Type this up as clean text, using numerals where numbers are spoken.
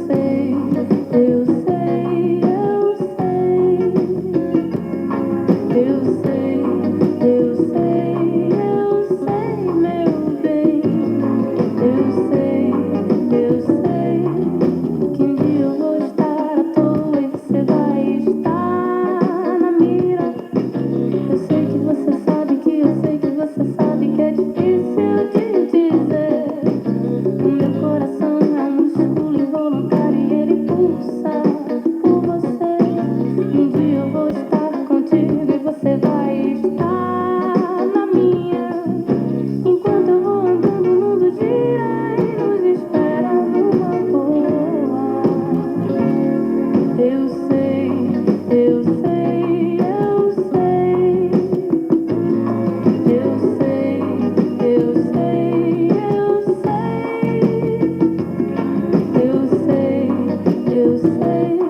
sei, eu sei, eu sei. Eu sei, eu sei, eu sei, meu bem. Eu sei que um dia eu vou estar à toa e você vai estar na mira. Eu sei que você sabe que eu sei que você sabe que é difícil de dizer. O meu coração é um músculo involuntário e ele pulsa por você. Um dia eu vou estar contigo e você vai estar na minha. Enquanto eu vou andando, o mundo gira e nos espera numa boa. Eu sei, eu sei, eu sei. Eu sei, eu sei, eu sei. Eu sei, eu sei.